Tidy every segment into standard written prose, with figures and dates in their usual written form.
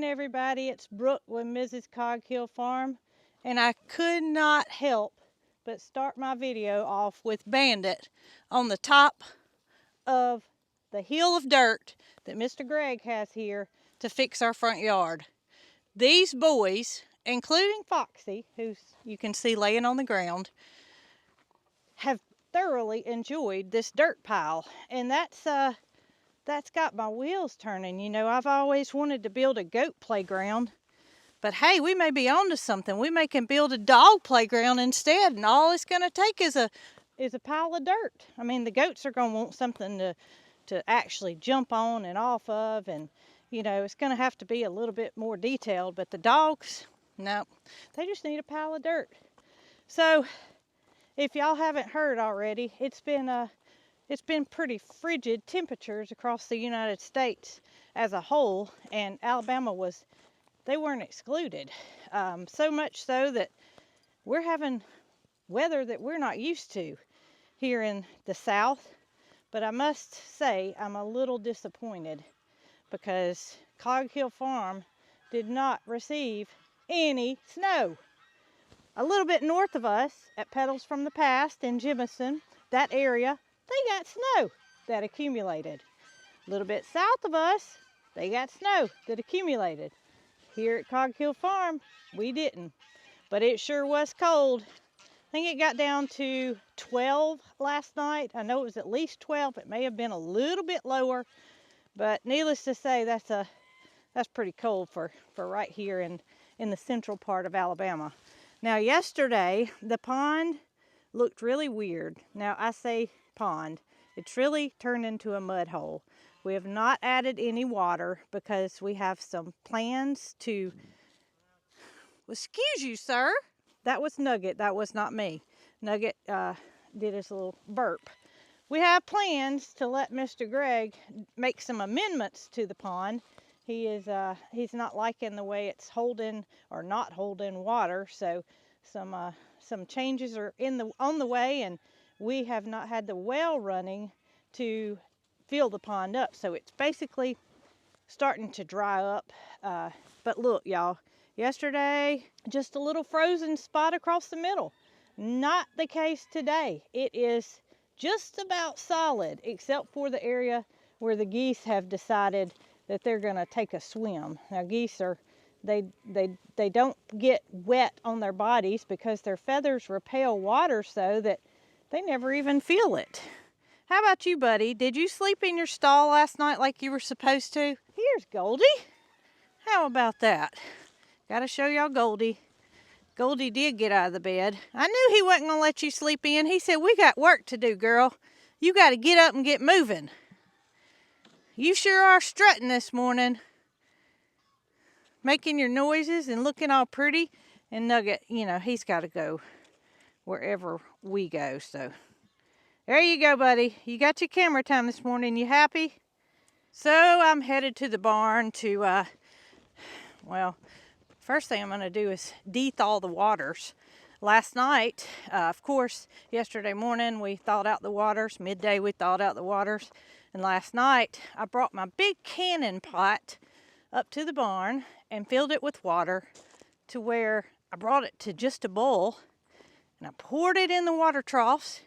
everybody, it's Brooke with Mrs. Cog Hill Farm, and I could not help but start my video off with Bandit on the top of the hill of dirt that Mr. Greg has here to fix our front yard. These boys, including Foxy, who you can see laying on the ground, have thoroughly enjoyed this dirt pile, and that's got my wheels turning. You know, I've always wanted to build a goat playground, but hey, we may be onto something. We may can build a dog playground instead, and all it's going to take is a pile of dirt. I mean, the goats are going to want something to actually jump on and off of, and you know, it's going to have to be a little bit more detailed, but the dogs, no, they just need a pile of dirt. So if y'all haven't heard already, it's been pretty frigid temperatures across the United States as a whole, and Alabama they weren't excluded. So much so that we're having weather that we're not used to here in the South. But I must say I'm a little disappointed because Cog Hill Farm did not receive any snow. A little bit north of us at Petals from the Past in Jemison, that area, they got snow that accumulated. A little bit south of us, they got snow that accumulated. Here at Cog Hill Farm, we didn't. But it sure was cold. I think it got down to 12 last night. I know it was at least 12. It may have been a little bit lower. But needless to say, that's pretty cold for right here in the central part of Alabama. Now yesterday, the pond looked really weird. Now I say pond, it's really turned into a mud hole. We have not added any water because we have some plans to, excuse you, sir. That was Nugget, that was not me. Nugget did his little burp. We have plans to let Mr. Greg make some amendments to the pond. He's not liking the way it's holding or not holding water, so some changes are on the way, and we have not had the well running to fill the pond up, so it's basically starting to dry up. But look, y'all, yesterday just a little frozen spot across the middle. Not the case today. It is just about solid, except for the area where the geese have decided that they're going to take a swim. Now geese they don't get wet on their bodies because their feathers repel water so that they never even feel it. How about you, buddy? Did you sleep in your stall last night like you were supposed to? Here's Goldie. How about that? Gotta show y'all Goldie. Goldie did get out of the bed. I knew he wasn't gonna let you sleep in. He said, we got work to do, girl. You gotta get up and get moving. You sure are strutting this morning. Making your noises and looking all pretty. And Nugget, you know, he's gotta go wherever we go, so. There you go, buddy. You got your camera time this morning. You happy? So I'm headed to the barn to, well, first thing I'm going to do is de-thaw the waters. Last night, of course, yesterday morning we thawed out the waters. Midday we thawed out the waters. And last night I brought my big cannon pot up to the barn and filled it with water to where I brought it to just a boil. And I poured it in the water troughs.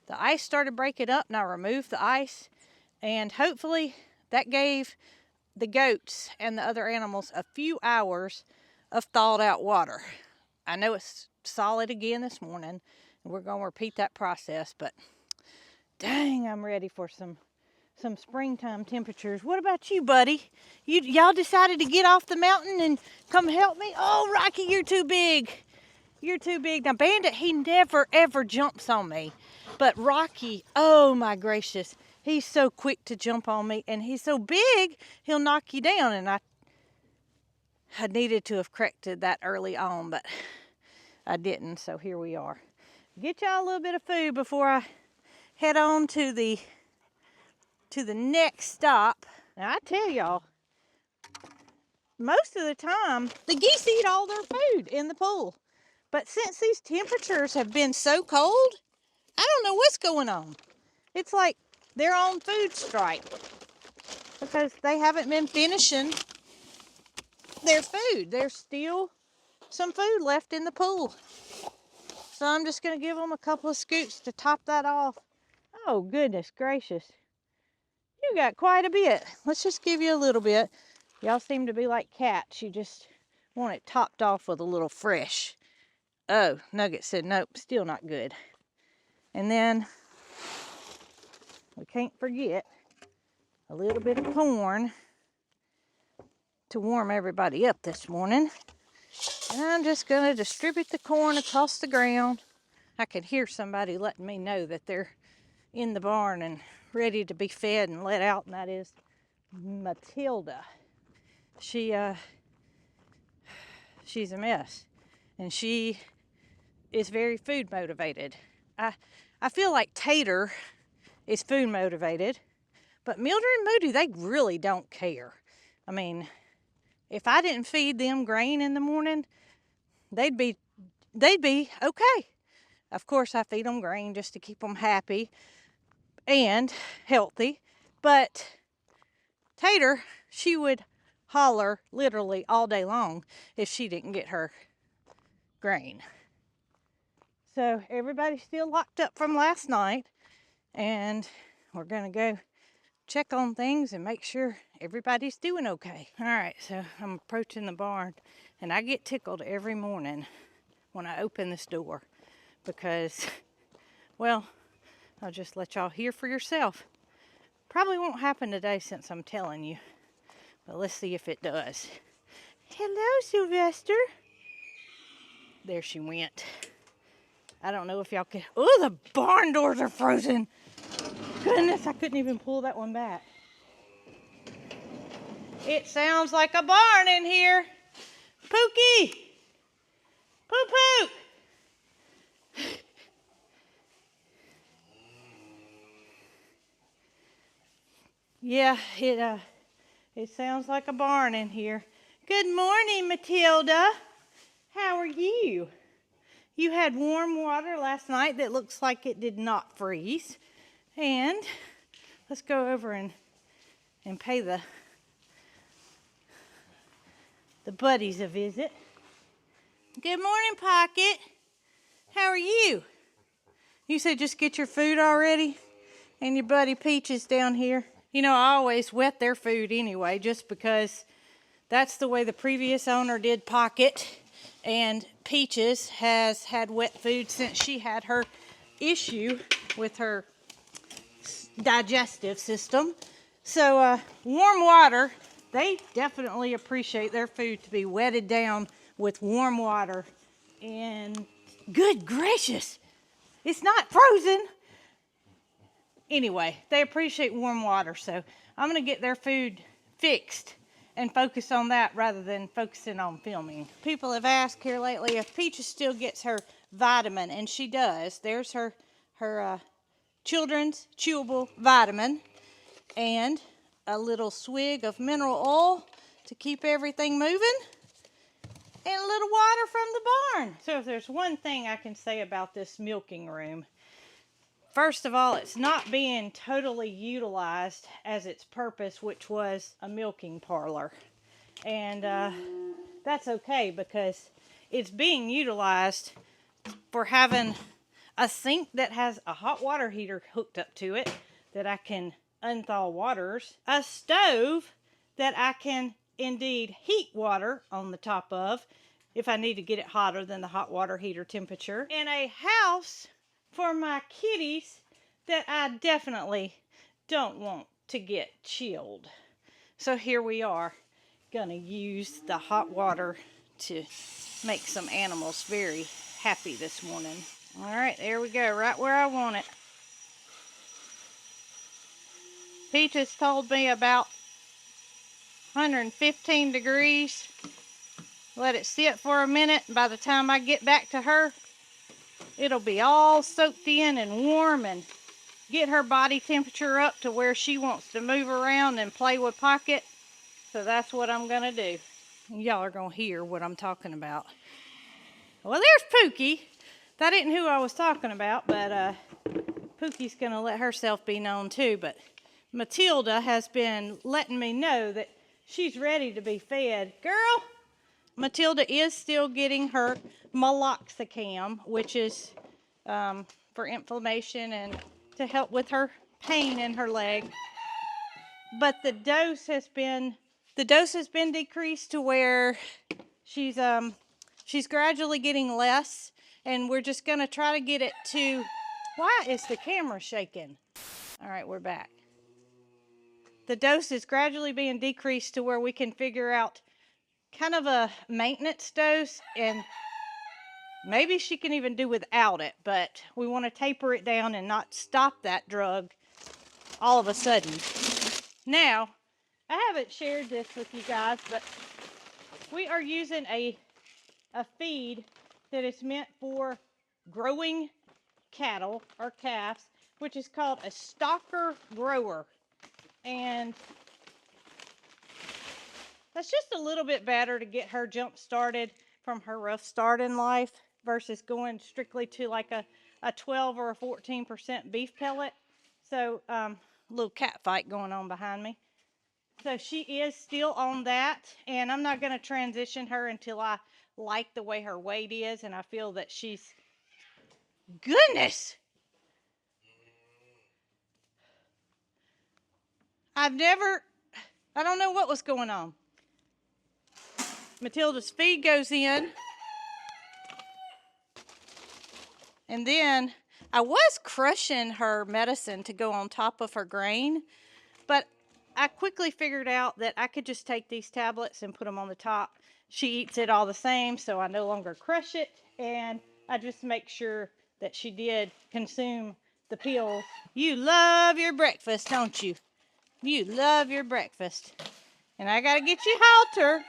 The ice started breaking up, and I removed the ice, and hopefully that gave the goats and the other animals a few hours of thawed out water. I know it's solid again this morning, and we're going to repeat that process, but dang, I'm ready for some springtime temperatures. What about you, buddy? Y'all decided to get off the mountain and come help me? Oh, Rocky, you're too big. You're too big. Now, Bandit, he never, ever jumps on me. But Rocky, oh my gracious, he's so quick to jump on me, and he's so big, he'll knock you down. And I needed to have corrected that early on, but I didn't, so here we are. Get y'all a little bit of food before I head on to the next stop. Now, I tell y'all, most of the time, the geese eat all their food in the pool. But since these temperatures have been so cold, I don't know what's going on. It's like they're on food strike because they haven't been finishing their food. There's still some food left in the pool. So I'm just gonna give them a couple of scoops to top that off. Oh, goodness gracious. You got quite a bit. Let's just give you a little bit. Y'all seem to be like cats. You just want it topped off with a little fresh. Oh, Nugget said nope, still not good. And then we can't forget a little bit of corn to warm everybody up this morning. And I'm just gonna distribute the corn across the ground. I can hear somebody letting me know that they're in the barn and ready to be fed and let out, and that is Matilda. She's a mess, and she is very food motivated. I feel like Tater is food motivated, but Mildred and Moody, they really don't care. I mean, if I didn't feed them grain in the morning, they'd be okay. Of course, I feed them grain just to keep them happy and healthy, but Tater, she would holler literally all day long if she didn't get her grain. So everybody's still locked up from last night, and we're gonna go check on things and make sure everybody's doing okay. All right, so I'm approaching the barn, and I get tickled every morning when I open this door because, well, I'll just let y'all hear for yourself. Probably won't happen today since I'm telling you, but let's see if it does. Hello, Sylvester. There she went. I don't know if y'all can. Oh, the barn doors are frozen. Goodness, I couldn't even pull that one back. It sounds like a barn in here. Pookie! Poop! Yeah, it sounds like a barn in here. Good morning, Matilda. How are you? You had warm water last night that looks like it did not freeze. And let's go over and pay the buddies a visit. Good morning, Pocket. How are you? You said just get your food already? And your buddy Peaches down here. You know, I always wet their food anyway, just because that's the way the previous owner did Pocket. And Peaches has had wet food since she had her issue with her digestive system. So warm water, they definitely appreciate their food to be wetted down with warm water. And good gracious, it's not frozen. Anyway, they appreciate warm water, so I'm going to get their food fixed and focus on that rather than focusing on filming. People have asked here lately if Peaches still gets her vitamin, and she does. There's her children's chewable vitamin and a little swig of mineral oil to keep everything moving, and a little water from the barn. So if there's one thing I can say about this milking room, first of all, it's not being totally utilized as its purpose, which was a milking parlor. And that's okay because it's being utilized for having a sink that has a hot water heater hooked up to it that I can unthaw waters, a stove that I can indeed heat water on the top of if I need to get it hotter than the hot water heater temperature, and a house for my kitties that I definitely don't want to get chilled. So here we are, gonna use the hot water to make some animals very happy this morning. All right, there we go, right where I want it. Peaches told me about 115 degrees. Let it sit for a minute. By the time I get back to her, it'll be all soaked in and warm and get her body temperature up to where she wants to move around and play with Pocket. So that's what I'm gonna do. Y'all are gonna hear what I'm talking about. Well, there's Pookie. That isn't who I was talking about, but Pookie's gonna let herself be known too. But Matilda has been letting me know that she's ready to be fed. Girl, Matilda is still getting her meloxicam, which is for inflammation and to help with her pain in her leg. But the dose has been decreased to where she's gradually getting less, and we're just gonna try to get it to. Why is the camera shaking? All right, we're back. The dose is gradually being decreased to where we can figure out kind of a maintenance dose, and maybe she can even do without it, but we want to taper it down and not stop that drug all of a sudden. Now, I haven't shared this with you guys, but we are using a feed that is meant for growing cattle or calves, which is called a stalker grower. And that's just a little bit better to get her jump started from her rough start in life versus going strictly to like a 12 or a 14% beef pellet. So a little cat fight going on behind me. So she is still on that, and I'm not going to transition her until I like the way her weight is and I feel that she's, goodness, I don't know what was going on. Matilda's feed goes in, and then I was crushing her medicine to go on top of her grain, but I quickly figured out that I could just take these tablets and put them on the top. She eats it all the same, so I no longer crush it, and I just make sure that she did consume the pills. You love your breakfast, don't you? You love your breakfast. And I gotta get you halter.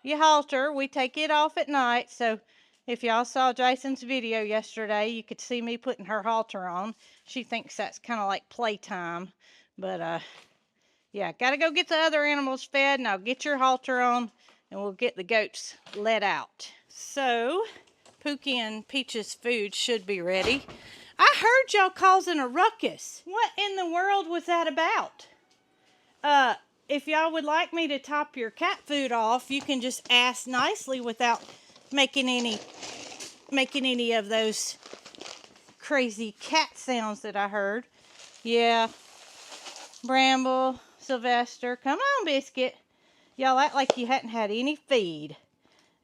You halter. We take it off at night, so if y'all saw Jason's video yesterday, you could see me putting her halter on. She thinks that's kind of like playtime, but yeah, gotta go get the other animals fed, and I'll get your halter on, and we'll get the goats let out. So, Pookie and Peach's food should be ready. I heard y'all causing a ruckus. What in the world was that about? If y'all would like me to top your cat food off, you can just ask nicely without making any of those crazy cat sounds that I heard. Yeah, Bramble, Sylvester, come on, Biscuit. Y'all act like you hadn't had any feed.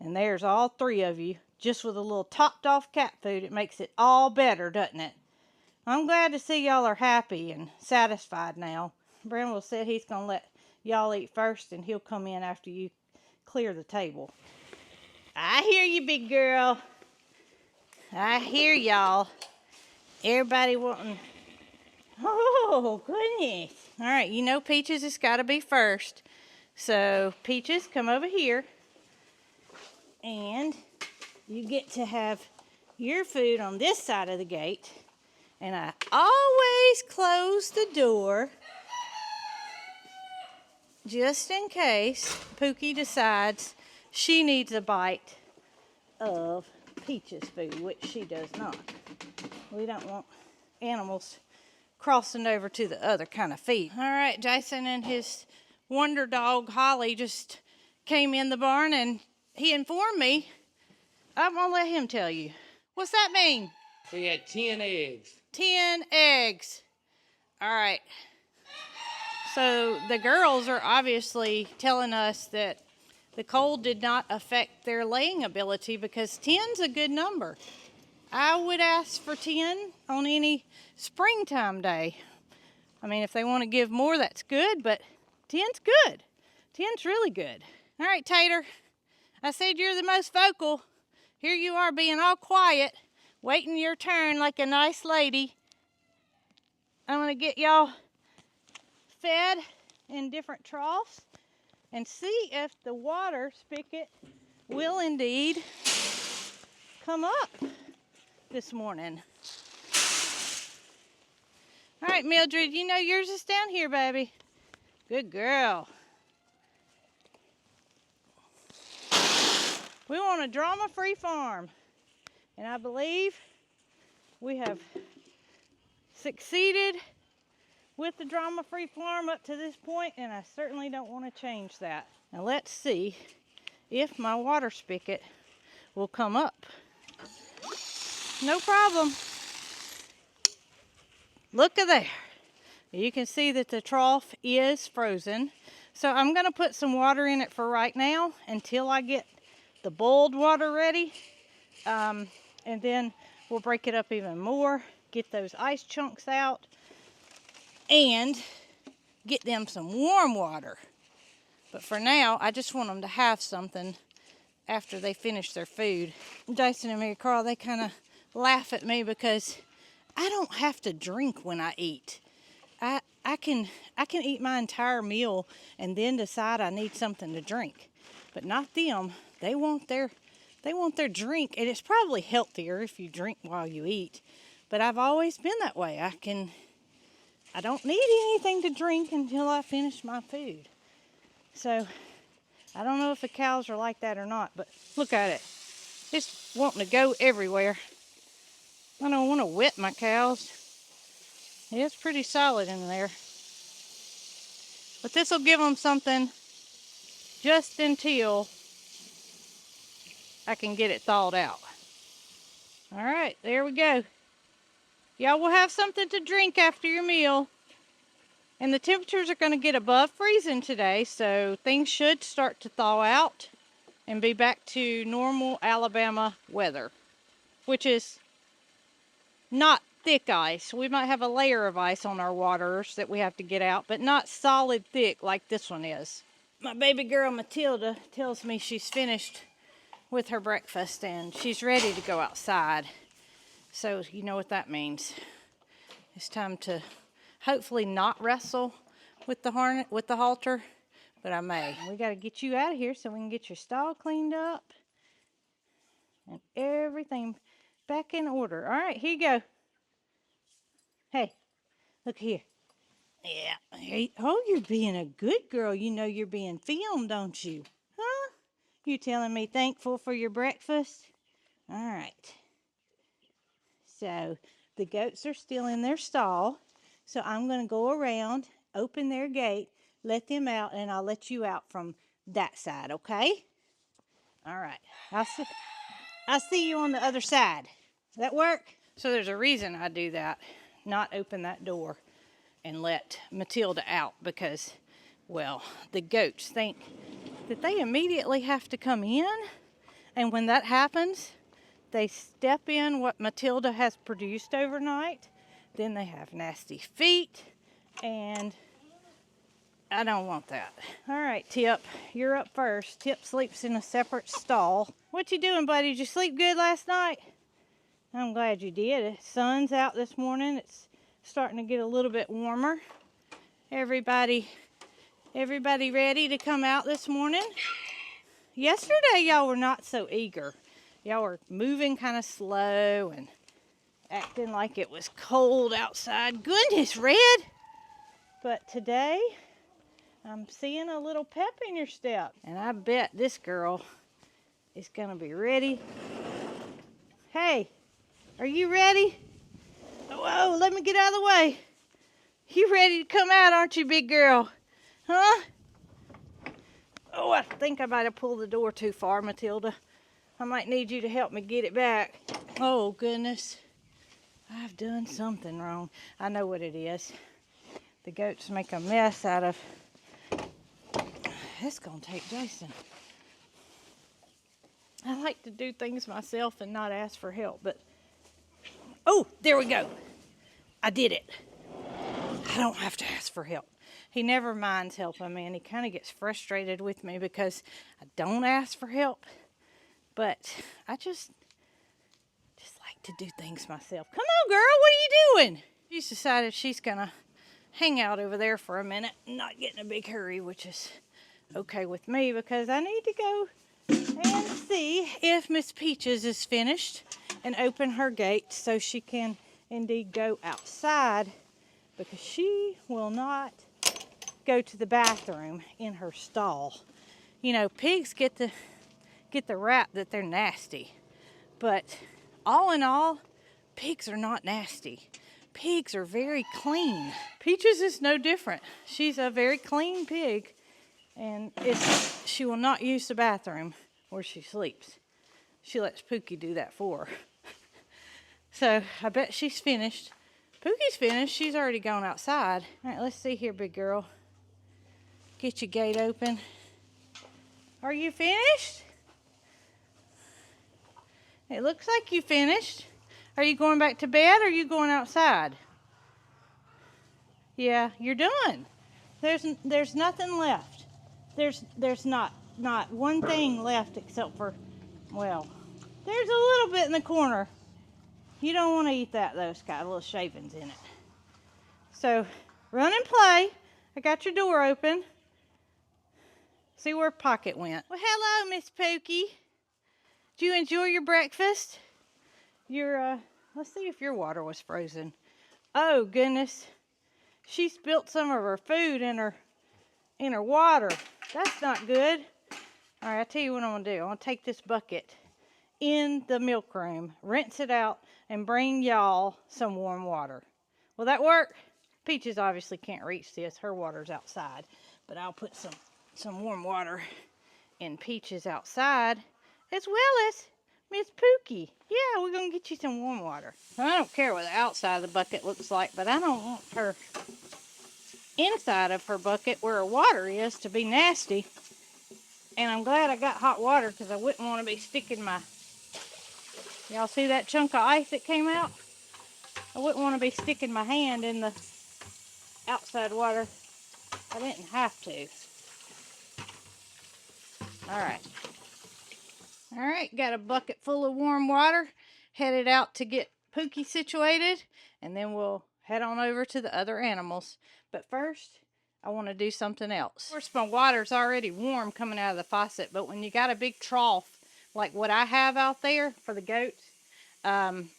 And there's all three of you, just with a little topped off cat food. It makes it all better, doesn't it? I'm glad to see y'all are happy and satisfied now. Bramble said he's going to let y'all eat first, and he'll come in after you clear the table. I hear you, big girl. I hear y'all. Everybody wanting... Oh, goodness. All right, you know Peaches has got to be first. So, Peaches, come over here. And you get to have your food on this side of the gate. And I always close the door just in case Pookie decides she needs a bite of Peach's food, which she does not. We don't want animals crossing over to the other kind of feed. All right, Jason and his wonder dog, Holly, just came in the barn, and he informed me. I'm going to let him tell you. What's that mean? He had 10 eggs. 10 eggs. All right. So the girls are obviously telling us that the cold did not affect their laying ability, because 10's a good number. I would ask for 10 on any springtime day. I mean, if they want to give more, that's good, but 10's good. 10's really good. All right, Tater. I said you're the most vocal. Here you are being all quiet, waiting your turn like a nice lady. I'm going to get y'all fed in different troughs and see if the water spigot will indeed come up this morning. All right, Mildred, you know yours is down here, baby. Good girl. We want a drama-free farm, and I believe we have succeeded with the drama-free farm up to this point, and I certainly don't want to change that. Now let's see if my water spigot will come up. No problem. Look at there. You can see that the trough is frozen. So I'm going to put some water in it for right now until I get the boiled water ready. And then we'll break it up even more, get those ice chunks out, and get them some warm water. But for now, I just want them to have something after they finish their food. Jason and Marycarl, they kind of laugh at me because I don't have to drink when I eat. I can eat my entire meal and then decide I need something to drink. But not them. They want their drink, and it's probably healthier if you drink while you eat. But I've always been that way. I don't need anything to drink until I finish my food. So I don't know if the cows are like that or not, but look at it. It's wanting to go everywhere. I don't want to wet my cows. It's pretty solid in there. But this will give them something just until I can get it thawed out. All right, there we go. Y'all will have something to drink after your meal. And the temperatures are going to get above freezing today, so things should start to thaw out and be back to normal Alabama weather, which is not thick ice. We might have a layer of ice on our waters that we have to get out, but not solid thick like this one is. My baby girl Matilda tells me she's finished with her breakfast and she's ready to go outside. So you know what that means. It's time to hopefully not wrestle with the halter, but I may. We got to get you out of here so we can get your stall cleaned up and everything back in order. All right, here you go. Hey, look here. Yeah. Hey, oh, you're being a good girl. You know you're being filmed, don't you? Huh? You telling me thankful for your breakfast? All right. So the goats are still in their stall. So I'm going to go around, open their gate, let them out, and I'll let you out from that side, okay? All right. I'll see you on the other side. Does that work? So there's a reason I do that, not open that door and let Matilda out because, well, the goats think that they immediately have to come in. And when that happens, they step in what Matilda has produced overnight. Then they have nasty feet, and I don't want that. All right, Tip, you're up first. Tip sleeps in a separate stall. What you doing, buddy? Did you sleep good last night? I'm glad you did. The sun's out this morning. It's starting to get a little bit warmer. Everybody ready to come out this morning? Yesterday, y'all were not so eager. Y'all were moving kind of slow and acting like it was cold outside. Goodness, Red! But today, I'm seeing a little pep in your step. And I bet this girl is going to be ready. Hey, are you ready? Whoa, let me get out of the way. You ready to come out, aren't you, big girl? Huh? Oh, I think I might have pulled the door too far, Matilda. I might need you to help me get it back. Oh, goodness. I've done something wrong. I know what it is. The goats make a mess out of... That's going to take Jason. I like to do things myself and not ask for help, but... Oh, there we go. I did it. I don't have to ask for help. He never minds helping me, and he kind of gets frustrated with me because I don't ask for help. But I just like to do things myself. Come on, girl, what are you doing? She's decided she's going to hang out over there for a minute and not get in a big hurry, which is okay with me because I need to go and see if Miss Peaches is finished and open her gate so she can indeed go outside because she will not go to the bathroom in her stall. You know, pigs get the rap that they're nasty, but all in all, pigs are not nasty. Pigs are very clean. Peaches is no different. She's a very clean pig, and she will not use the bathroom where she sleeps. She lets Pookie do that for her. So I bet she's finished. Pookie's finished. She's already gone outside. All right, let's see here, big girl. Get your gate open. Are you finished? It looks like you finished. Are you going back to bed or are you going outside? Yeah, you're done. There's nothing left. There's not one thing left except for, well, there's a little bit in the corner. You don't want to eat that though. It's got little shavings in it. So run and play. I got your door open. See where Pocket went. Well, hello, Miss Pookie. Did you enjoy your breakfast? Let's see if your water was frozen. Oh goodness, she spilt some of her food in her water. That's not good. All right, I'll tell you what I'm gonna do. I'm gonna take this bucket in the milk room, rinse it out, and bring y'all some warm water. Will that work? Peaches obviously can't reach this. Her water's outside, but I'll put some warm water in Peaches outside, as well as Miss Pookie. Yeah, we're gonna get you some warm water. I don't care what the outside of the bucket looks like, but I don't want her inside of her bucket where her water is to be nasty. And I'm glad I got hot water because I wouldn't want to be sticking my, y'all see that chunk of ice that came out? I wouldn't want to be sticking my hand in the outside water. I didn't have to. All right, got a bucket full of warm water, headed out to get Pookie situated, and then we'll head on over to the other animals. But first, I want to do something else. Of course, my water's already warm coming out of the faucet, but when you got a big trough like what I have out there for the goats, and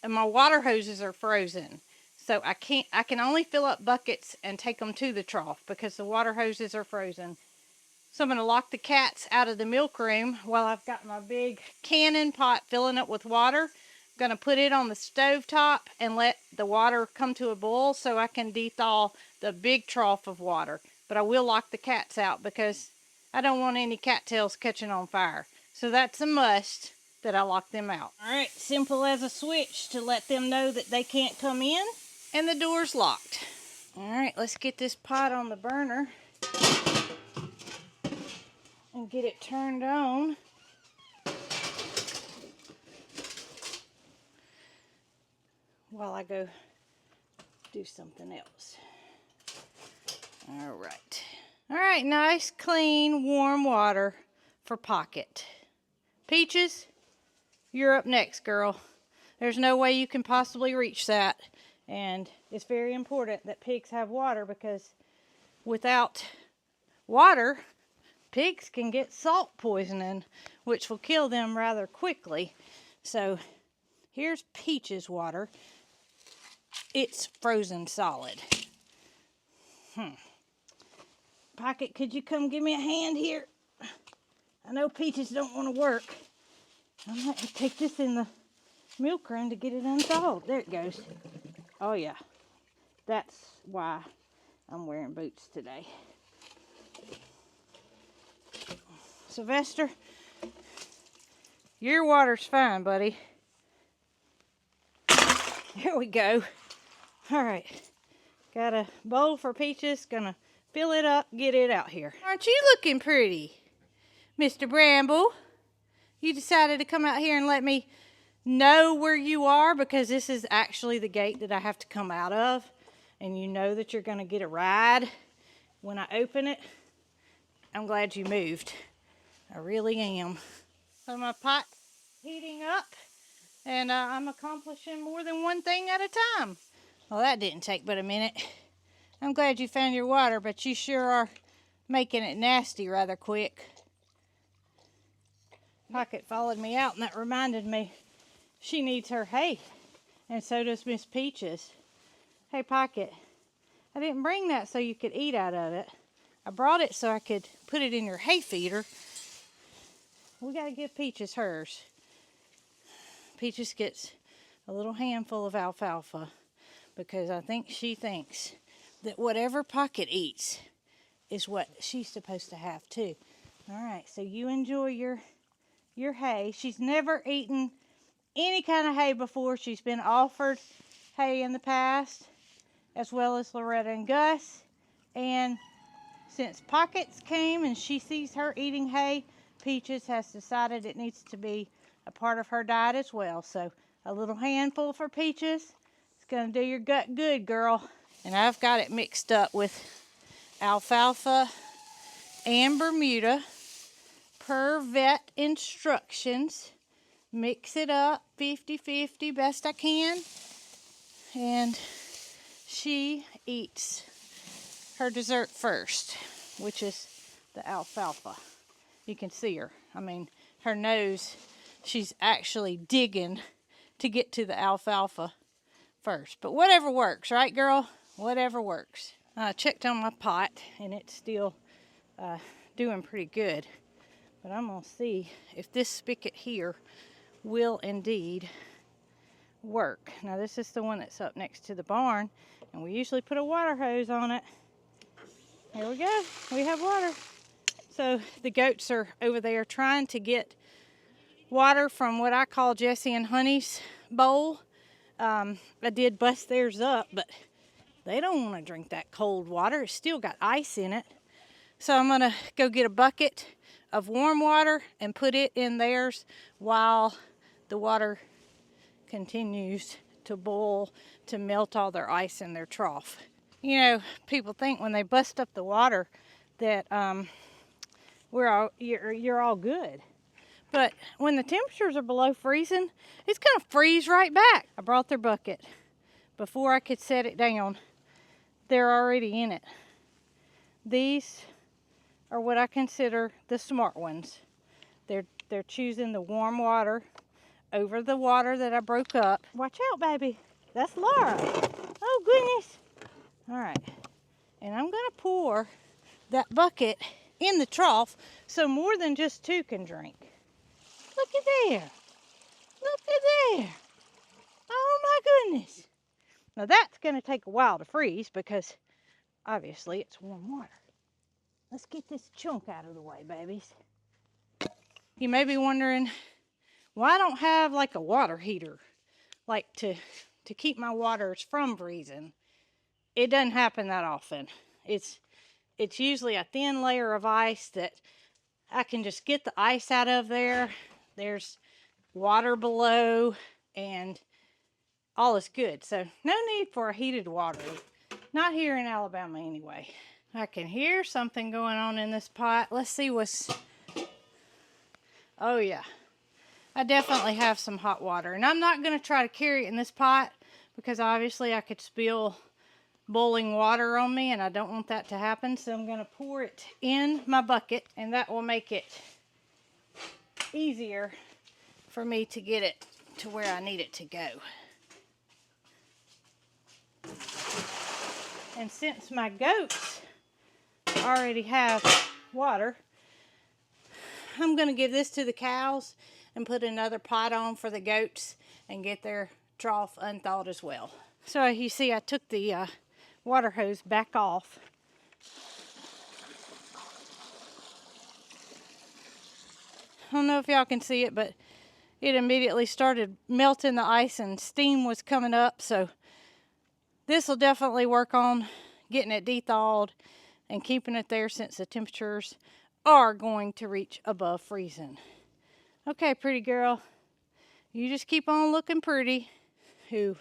my water hoses are frozen. So I can only fill up buckets and take them to the trough because the water hoses are frozen. So I'm going to lock the cats out of the milk room while I've got my big cannon pot filling up with water. I'm going to put it on the stove top and let the water come to a boil so I can dethaw the big trough of water. But I will lock the cats out because I don't want any cattails catching on fire. So that's a must that I lock them out. All right, simple as a switch to let them know that they can't come in, and the door's locked. All right, let's get this pot on the burner and get it turned on. While I go do something else. All right, nice, clean, warm water for Pocket. Peaches, you're up next, girl. There's no way you can possibly reach that. And it's very important that pigs have water because without water, pigs can get salt poisoning, which will kill them rather quickly. So here's Peach's water. It's frozen solid. Pocket, could you come give me a hand here? I know Peaches don't want to work. I'm going to take this in the milk room to get it unthawed. There it goes. Oh yeah, that's why I'm wearing boots today. Sylvester, your water's fine, buddy. Here we go. All right, got a bowl for Peaches. Gonna fill it up, get it out here. Aren't you looking pretty, Mr. Bramble? You decided to come out here and let me know where you are because this is actually the gate that I have to come out of, and you know that you're gonna get a ride when I open it. I'm glad you moved. I really am. So my pot's heating up, and I'm accomplishing more than one thing at a time. Well, that didn't take but a minute. I'm glad you found your water, but you sure are making it nasty rather quick. Pocket followed me out, and that reminded me she needs her hay, and so does Miss Peaches. Hey, Pocket, I didn't bring that so you could eat out of it. I brought it so I could put it in your hay feeder. We got to give Peaches hers. Peaches gets a little handful of alfalfa. because I think she thinks that whatever Pocket eats is what she's supposed to have too. All right, so you enjoy your hay. She's never eaten any kind of hay before. She's been offered hay in the past, as well as Loretta and Gus. And since Pockets came and she sees her eating hay, Peaches has decided it needs to be a part of her diet as well. So a little handful for Peaches. It's gonna do your gut good, girl. And I've got it mixed up with alfalfa and Bermuda per vet instructions. Mix it up 50-50 best I can. And she eats her dessert first, which is the alfalfa. You can see her. I mean, her nose, she's actually digging to get to the alfalfa first. But whatever works, right, girl? Whatever works. I checked on my pot, and it's still doing pretty good. But I'm going to see if this spigot here will indeed work. Now, this is the one that's up next to the barn, and we usually put a water hose on it. Here we go. We have water. So the goats are over there trying to get water from what I call Jesse and Honey's bowl. I did bust theirs up, but they don't want to drink that cold water. It's still got ice in it. So I'm going to go get a bucket of warm water and put it in theirs while the water continues to boil to melt all their ice in their trough. You know, people think when they bust up the water that you're all good. But when the temperatures are below freezing, it's going to freeze right back. I brought their bucket. Before I could set it down, they're already in it. These are what I consider the smart ones. They're choosing the warm water over the water that I broke up. Watch out, baby. That's Laura. Oh, goodness. All right. And I'm going to pour that bucket in the trough so more than just two can drink. Look at there. Look at there. Oh, my goodness. Now, that's going to take a while to freeze because obviously it's warm water. Let's get this chunk out of the way, babies. You may be wondering, why I don't have like a water heater, like to keep my waters from freezing. It doesn't happen that often. It's usually a thin layer of ice that I can just get the ice out of there. There's water below and all is good. So no need for a heated water. Not here in Alabama anyway. I can hear something going on in this pot. Let's see what's... Oh yeah. I definitely have some hot water. And I'm not going to try to carry it in this pot because obviously I could spill boiling water on me and I don't want that to happen. So I'm going to pour it in my bucket and that will make it easier for me to get it to where I need it to go. And since my goats already have water, I'm going to give this to the cows and put another pot on for the goats and get their trough unthawed as well. So you see I took the water hose back off. I don't know if y'all can see it, but it immediately started melting the ice and steam was coming up. So this will definitely work on getting it de-thawed and keeping it there since the temperatures are going to reach above freezing. Okay, pretty girl, you just keep on looking pretty. Who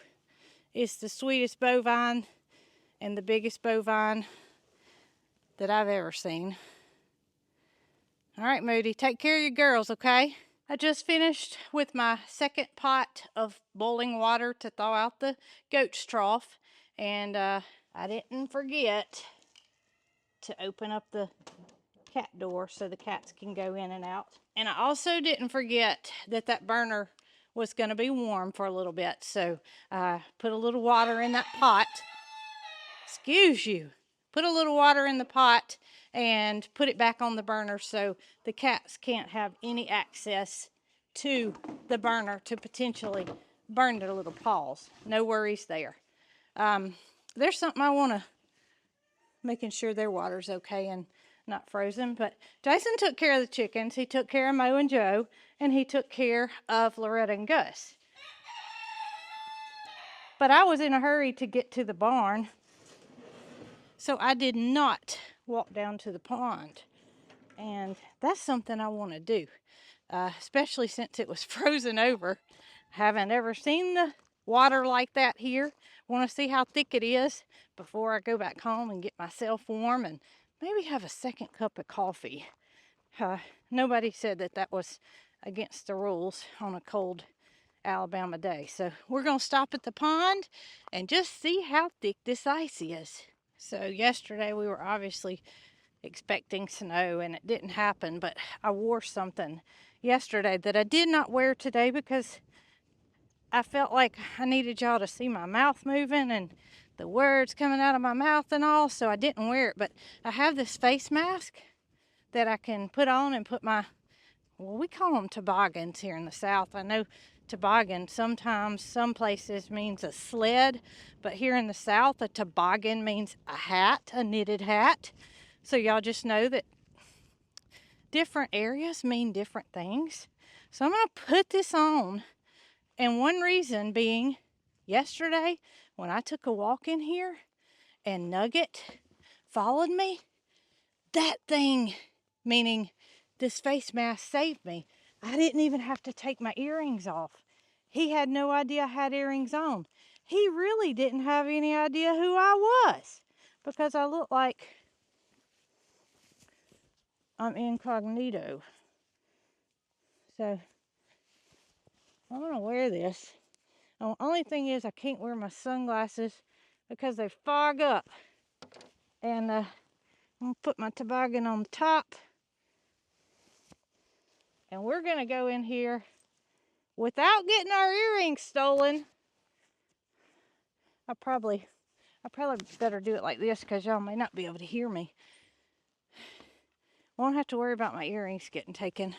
is the sweetest bovine and the biggest bovine that I've ever seen. All right, Moody, take care of your girls, okay? I just finished with my second pot of boiling water to thaw out the goat's trough. And I didn't forget to open up the cat door so the cats can go in and out. And I also didn't forget that burner was going to be warm for a little bit. So I put a little water in that pot. Excuse you. Put a little water in the pot and put it back on the burner so the cats can't have any access to the burner to potentially burn their little paws. No worries there. There's something I want to, making sure their water's okay and not frozen. But Jason took care of the chickens. He took care of Mo and Joe, and he took care of Loretta and Gus. But I was in a hurry to get to the barn, so I did not walk down to the pond. And that's something I want to do, especially since it was frozen over. Haven't ever seen the water like that here. Want to see how thick it is before I go back home and get myself warm and maybe have a second cup of coffee. Nobody said that that was against the rules on a cold Alabama day. So we're going to stop at the pond and just see how thick this ice is. So yesterday we were obviously expecting snow and it didn't happen, but I wore something yesterday that I did not wear today because I felt like I needed y'all to see my mouth moving and the words coming out of my mouth and all, so I didn't wear it. But I have this face mask that I can put on and put my, well, we call them toboggans here in the South. I know toboggan sometimes some places means a sled, but here in the South a toboggan means a hat, a knitted hat. So y'all just know that different areas mean different things. So I'm going to put this on, and one reason being yesterday when I took a walk in here and Nugget followed me, that thing, meaning this face mask, saved me. I didn't even have to take my earrings off. He had no idea I had earrings on. He really didn't have any idea who I was because I look like I'm incognito. So I'm gonna wear this. The only thing is I can't wear my sunglasses because they fog up. And I'm gonna put my toboggan on the top. And we're gonna go in here without getting our earrings stolen. I probably better do it like this because y'all may not be able to hear me. Won't have to worry about my earrings getting taken.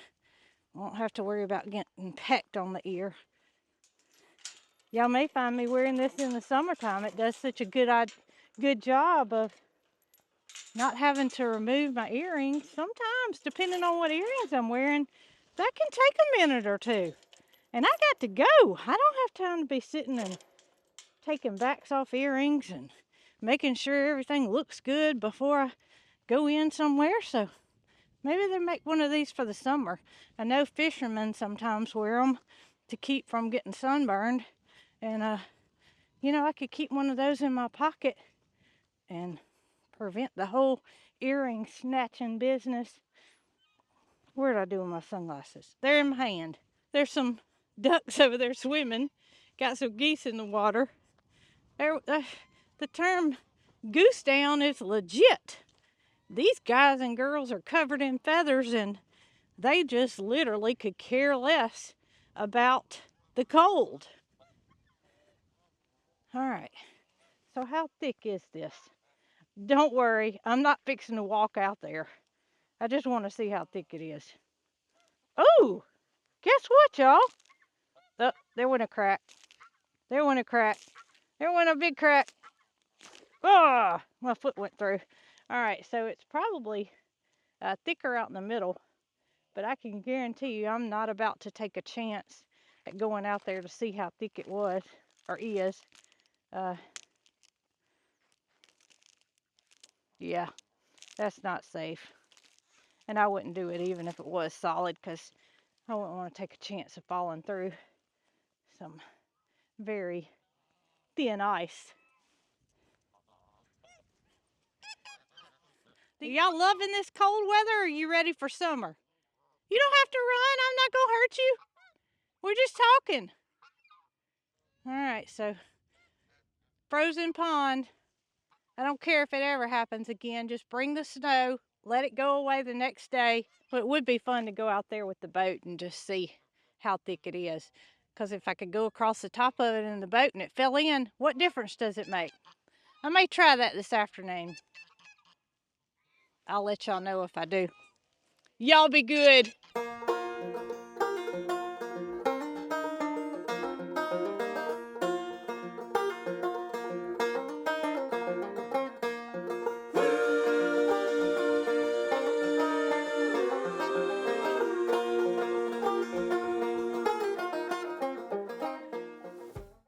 Won't have to worry about getting pecked on the ear. Y'all may find me wearing this in the summertime. It does such a good job of not having to remove my earrings. Sometimes, depending on what earrings I'm wearing, that can take a minute or two. And I got to go. I don't have time to be sitting and taking backs off earrings and making sure everything looks good before I go in somewhere. So maybe they make one of these for the summer. I know fishermen sometimes wear them to keep from getting sunburned. And, you know, I could keep one of those in my pocket and prevent the whole earring snatching business. Where did I do with my sunglasses? They're in my hand. There's some ducks over there swimming. Got some geese in the water. The term goose down is legit. These guys and girls are covered in feathers and they just literally could care less about the cold. All right, so how thick is this? Don't worry, I'm not fixing to walk out there. I just want to see how thick it is. Oh, guess what, y'all? Oh, there went a crack. There went a crack. There went a big crack. Ah, my foot went through. All right, so it's probably thicker out in the middle, but I can guarantee you I'm not about to take a chance at going out there to see how thick it was or is. Yeah, that's not safe. And I wouldn't do it even if it was solid because I wouldn't want to take a chance of falling through some very thin ice. Are y'all loving this cold weather or are you ready for summer? You don't have to run. I'm not going to hurt you. We're just talking. All right, so frozen pond. I don't care if it ever happens again. Just bring the snow. Let it go away the next day. But it would be fun to go out there with the boat and just see how thick it is. Because if I could go across the top of it in the boat and it fell in, what difference does it make? I may try that this afternoon. I'll let y'all know if I do. Y'all be good.